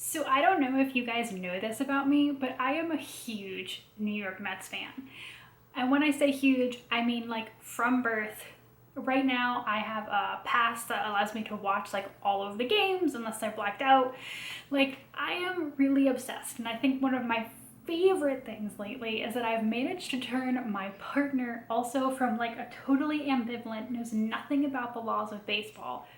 So I don't know if you guys know this about me, but I am a huge New York Mets fan. And when I say huge, I mean like from birth. Right now, I have a pass that allows me to watch like all of the games unless I blacked out. Like, I am really obsessed, and I think one of my favorite things lately is that I've managed to turn my partner, also from like a totally ambivalent, knows nothing about the laws of baseball,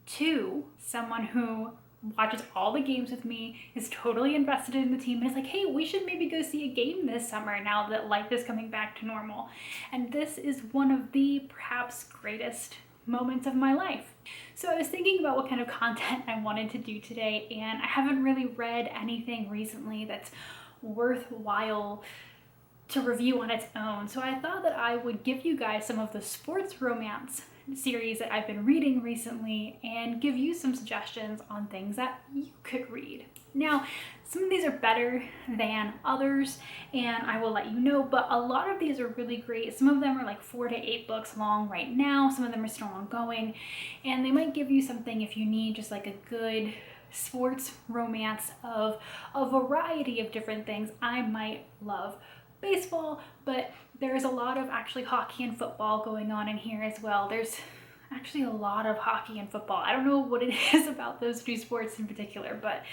to someone who watches all the games with me, is totally invested in the team, and is like, hey, we should maybe go see a game this summer now that life is coming back to normal. And this is one of the perhaps greatest moments of my life. So I was thinking about what kind of content I wanted to do today, and I haven't really read anything recently that's worthwhile to review on its own. So I thought that I would give you guys some of the sports romance series that I've been reading recently and give you some suggestions on things that you could read. Now, some of these are better than others, and I will let you know, but a lot of these are really great. Some of them are like 4 to 8 books long right now. Some of them are still ongoing, and they might give you something if you need just like a good sports romance of a variety of different things. I might love baseball, but there's a lot of actually hockey and football going on in here as well. There's actually a lot of hockey and football. I don't know what it is about those two sports in particular, but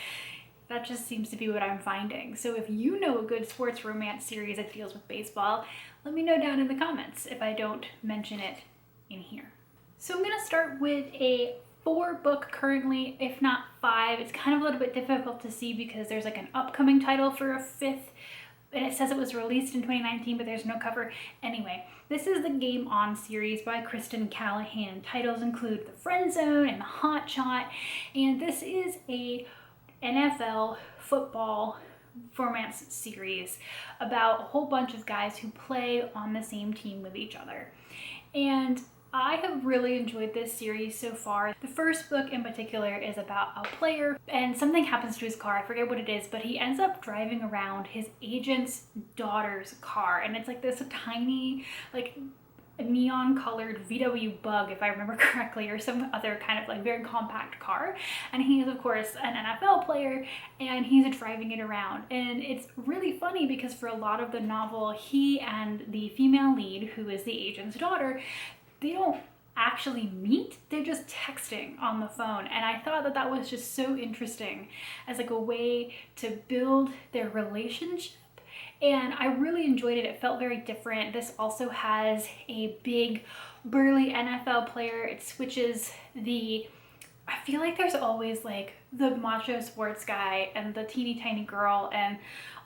that just seems to be what I'm finding. So if you know a good sports romance series that deals with baseball, let me know down in the comments if I don't mention it in here. So I'm gonna start with a 4-book currently, if not 5. It's kind of a little bit difficult to see because there's like an upcoming title for a 5th, and it says it was released in 2019, but there's no cover. Anyway, this is the Game On series by Kristen Callahan. Titles include The Friend Zone and The Hot Shot, and this is a NFL football romance series about a whole bunch of guys who play on the same team with each other. And I have really enjoyed this series so far. The first book in particular is about a player and something happens to his car. I forget what it is, but he ends up driving around his agent's daughter's car. And it's like this tiny, like neon colored VW Bug, if I remember correctly, or some other kind of like very compact car. And he is of course an NFL player, and he's driving it around. And it's really funny because for a lot of the novel, he and the female lead, who is the agent's daughter, they don't actually meet, they're just texting on the phone. And I thought that that was just so interesting as like a way to build their relationship. And I really enjoyed it. It felt very different. This also has a big burly NFL player. It switches I feel like there's always like the macho sports guy and the teeny tiny girl, and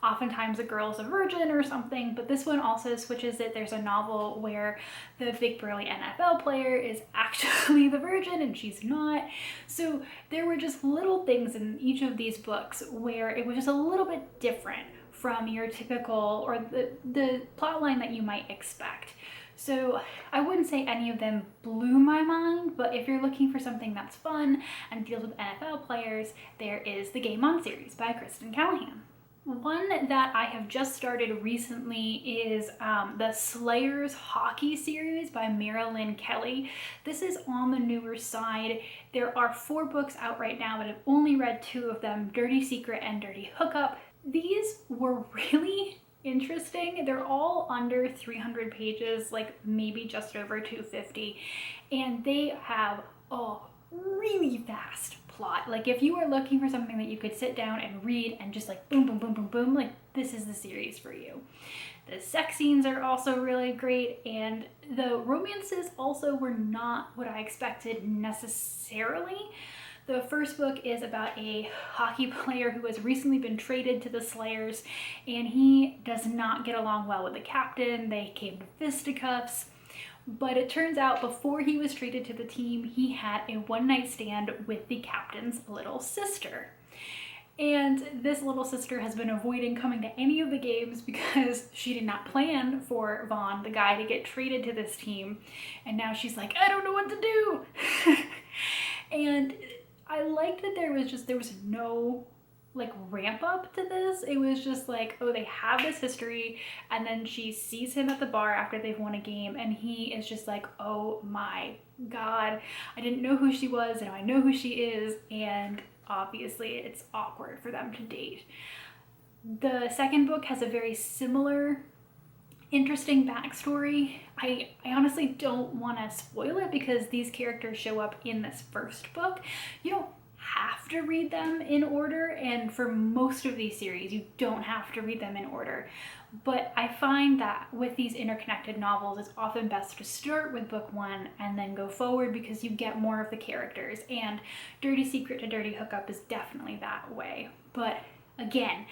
oftentimes the girl's a virgin or something, but this one also switches it. There's a novel where the big burly NFL player is actually the virgin and she's not. So there were just little things in each of these books where it was just a little bit different from your typical, or the plot line that you might expect. So I wouldn't say any of them blew my mind, but if you're looking for something that's fun and deals with NFL players, there is the Game On series by Kristen Callahan. One that I have just started recently is the Slayers hockey series by Marilyn Kelly. This is on the newer side. There are 4 books out right now, but I've only read 2 of them, Dirty Secret and Dirty Hookup. These were really interesting. They're all under 300 pages, like maybe just over 250, and they have a really fast plot. Like if you are looking for something that you could sit down and read and just like boom, boom, boom, boom, boom, like this is the series for you. The sex scenes are also really great, and the romances also were not what I expected necessarily. The first book is about a hockey player who has recently been traded to the Slayers, and he does not get along well with the captain. They came to fisticuffs, but it turns out before he was traded to the team, he had a one-night stand with the captain's little sister. And this little sister has been avoiding coming to any of the games because she did not plan for Vaughn, the guy, to get traded to this team. And now she's like, I don't know what to do. And I liked that there was no like ramp up to this. It was just like, oh, they have this history, and then she sees him at the bar after they've won a game, and he is just like, oh my God, I didn't know who she was, and now I know who she is, and obviously it's awkward for them to date. The second book has a very similar interesting backstory. I honestly don't want to spoil it because these characters show up in this first book. You don't have to read them in order, and for most of these series you don't have to read them in order, but I find that with these interconnected novels it's often best to start with book one and then go forward because you get more of the characters, and Dirty Secret to Dirty Hookup is definitely that way. But again,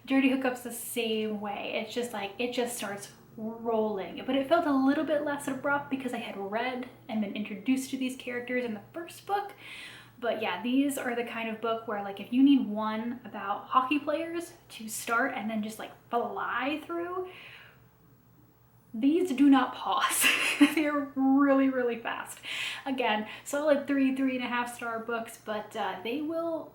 Dirty Hookup's the same way. It's just like, it just starts rolling, but it felt a little bit less abrupt because I had read and been introduced to these characters in the first book. But yeah, these are the kind of book where, like, if you need one about hockey players to start and then just like fly through, these do not pause. They're really, really fast. Again, solid 3.5 star books, but they will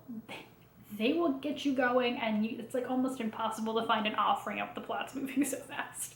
get you going, and it's like almost impossible to find an offering up. The plot's moving so fast.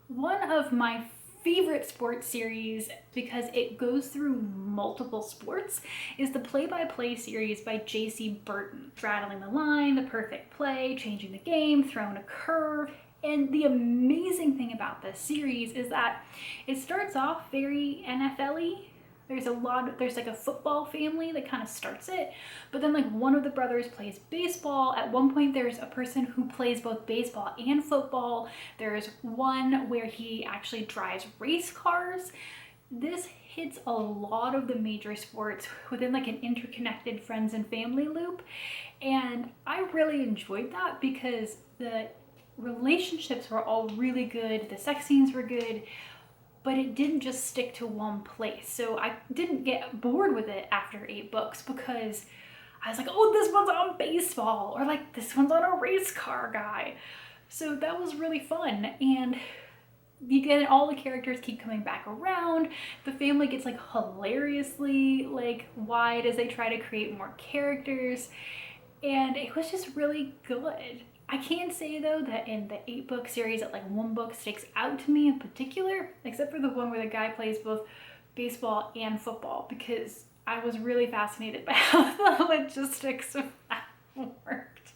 One of my favorite sports series, because it goes through multiple sports, is the Play-by-Play series by J.C. Burton. Straddling the line, the perfect play, changing the game, throwing a curve. And the amazing thing about this series is that it starts off very NFL-y. There's like a football family that kind of starts it, but then like one of the brothers plays baseball. At one point there's a person who plays both baseball and football. There's one where he actually drives race cars. This hits a lot of the major sports within like an interconnected friends and family loop, and I really enjoyed that because the relationships were all really good, the sex scenes were good, but it didn't just stick to one place. So I didn't get bored with it after 8 books because I was like, oh, this one's on baseball, or like this one's on a race car guy. So that was really fun. And you get all the characters keep coming back around. The family gets like hilariously like wide as they try to create more characters. And it was just really good. I can say though that in the 8 book series that like one book sticks out to me in particular, except for the one where the guy plays both baseball and football, because I was really fascinated by how the logistics of that worked.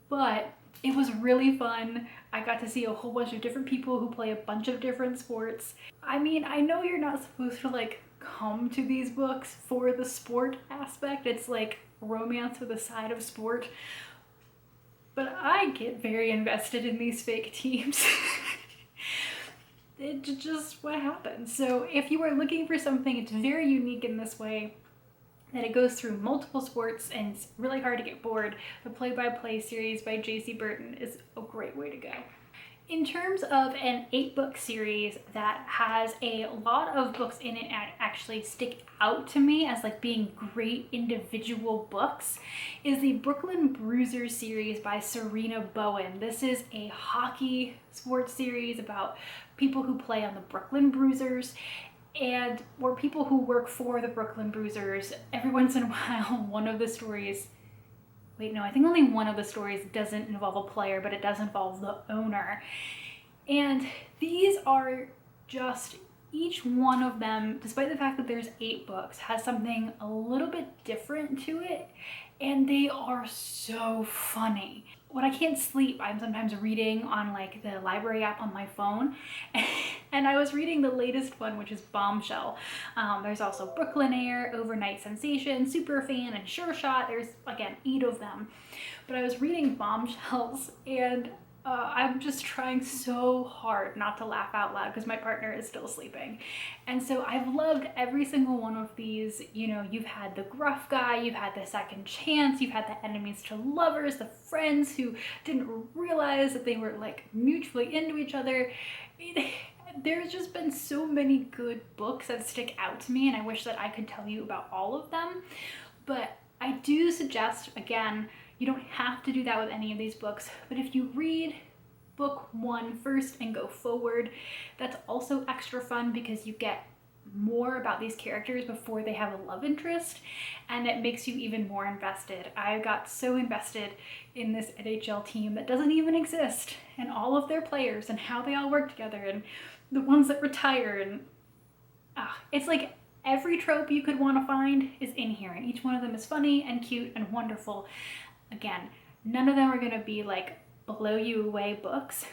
But it was really fun. I got to see a whole bunch of different people who play a bunch of different sports. I mean, I know you're not supposed to like come to these books for the sport aspect. It's like romance with a side of sport. But I get very invested in these fake teams. It's just what happens. So if you are looking for something, it's very unique in this way, that it goes through multiple sports and it's really hard to get bored. The Play-by-Play series by J.C. Burton is a great way to go. In terms of an 8 book series that has a lot of books in it that actually stick out to me as like being great individual books, is the Brooklyn Bruisers series by Serena Bowen. This is a hockey sports series about people who play on the Brooklyn Bruisers, and or people who work for the Brooklyn Bruisers. Every once in a while, one of the stories, wait, no, I think only one of the stories doesn't involve a player, but it does involve the owner. And these are just, each one of them, despite the fact that there's 8 books, has something a little bit different to it, and they are so funny. When I can't sleep, I'm sometimes reading on like the library app on my phone, and I was reading the latest one, which is Bombshell. There's also Brooklyn Air, Overnight Sensation, Superfan, and Sure Shot. There's, again, 8 of them. But I was reading Bombshells, and I'm just trying so hard not to laugh out loud because my partner is still sleeping. And so I've loved every single one of these. You know, you've had the gruff guy, you've had the second chance, you've had the enemies to lovers, the friends who didn't realize that they were like mutually into each other. There's just been so many good books that stick out to me, and I wish that I could tell you about all of them. But I do suggest, again, you don't have to do that with any of these books, but if you read book 1 first and go forward, that's also extra fun because you get more about these characters before they have a love interest, and it makes you even more invested. I got so invested in this NHL team that doesn't even exist, and all of their players and how they all work together and the ones that retire, and it's like Every trope you could want to find is in here, and each one of them is funny and cute and wonderful. Again, none of them are going to be like blow you away books,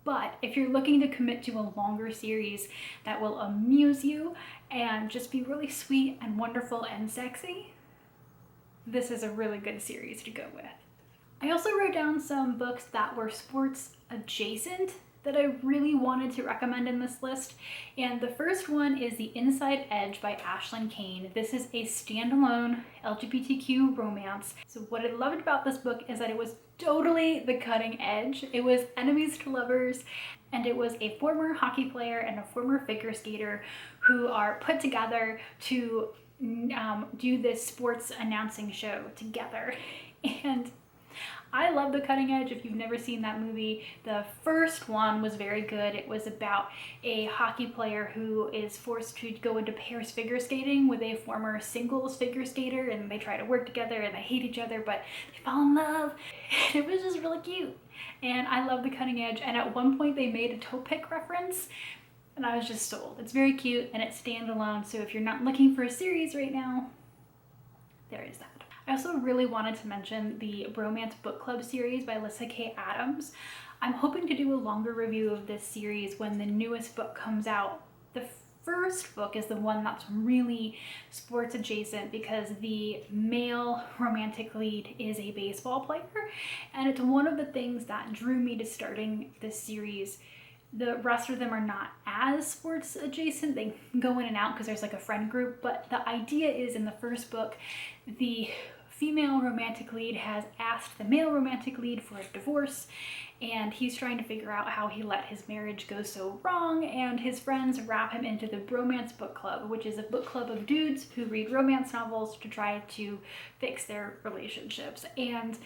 but if you're looking to commit to a longer series that will amuse you and just be really sweet and wonderful and sexy, this is a really good series to go with. I also wrote down some books that were sports adjacent that I really wanted to recommend in this list. And the first one is The Inside Edge by Ashlyn Kane. This is a standalone LGBTQ romance. So what I loved about this book is that it was totally the cutting edge. It was enemies to lovers, and it was a former hockey player and a former figure skater who are put together to do this sports announcing show together. And I love the cutting edge. If you've never seen that movie, the first one was very good. It was about a hockey player who is forced to go into pairs figure skating with a former singles figure skater, and they try to work together and they hate each other, but they fall in love. It was just really cute. And I love the cutting edge. And at one point they made a toe pick reference, and I was just sold. It's very cute and it's standalone. So if you're not looking for a series right now, there is that. I also really wanted to mention the Romance Book Club series by Alyssa K. Adams. I'm hoping to do a longer review of this series when the newest book comes out. The first book is the one that's really sports adjacent because the male romantic lead is a baseball player, and it's one of the things that drew me to starting this series. The rest of them are not as sports adjacent. They go in and out because there's like a friend group, but the idea is in the first book, the female romantic lead has asked the male romantic lead for a divorce, and he's trying to figure out how he let his marriage go so wrong, and his friends wrap him into the Bromance Book Club, which is a book club of dudes who read romance novels to try to fix their relationships. And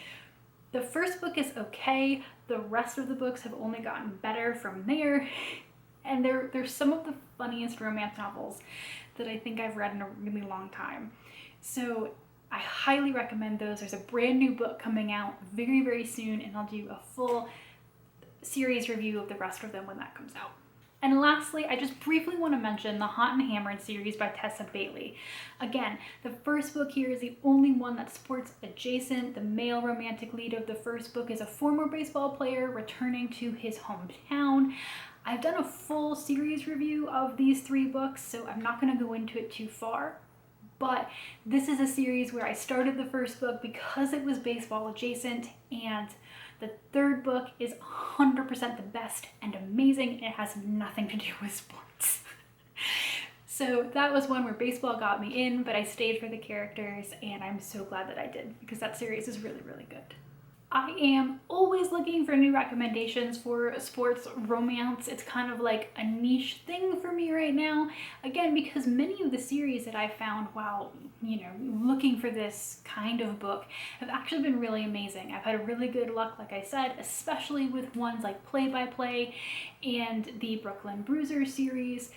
the first book is okay. The rest of the books have only gotten better from there. And they're some of the funniest romance novels that I think I've read in a really long time. So I highly recommend those. There's a brand new book coming out very, very soon, and I'll do a full series review of the rest of them when that comes out. And lastly, I just briefly want to mention the Hot and Hammered series by Tessa Bailey. Again, the first book here is the only one that's sports adjacent. The male romantic lead of the first book is a former baseball player returning to his hometown. I've done a full series review of these 3 books, so I'm not going to go into it too far. But this is a series where I started the first book because it was baseball adjacent, and the third book is 100% the best and amazing, and it has nothing to do with sports. So that was one where baseball got me in, but I stayed for the characters, and I'm so glad that I did because that series is really, really good. I am always looking for new recommendations for sports romance. It's kind of like a niche thing for me right now. Again, because many of the series that I found while, looking for this kind of book have actually been really amazing. I've had really good luck, like I said, especially with ones like Play by Play and the Brooklyn Bruiser series.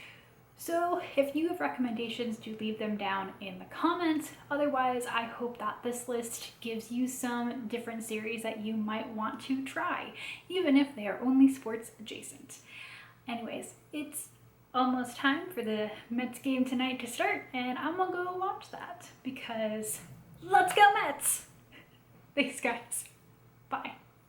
So if you have recommendations, do leave them down in the comments. Otherwise, I hope that this list gives you some different series that you might want to try, even if they are only sports adjacent. Anyways, it's almost time for the Mets game tonight to start, and I'm gonna go watch that because let's go Mets! Thanks guys. Bye.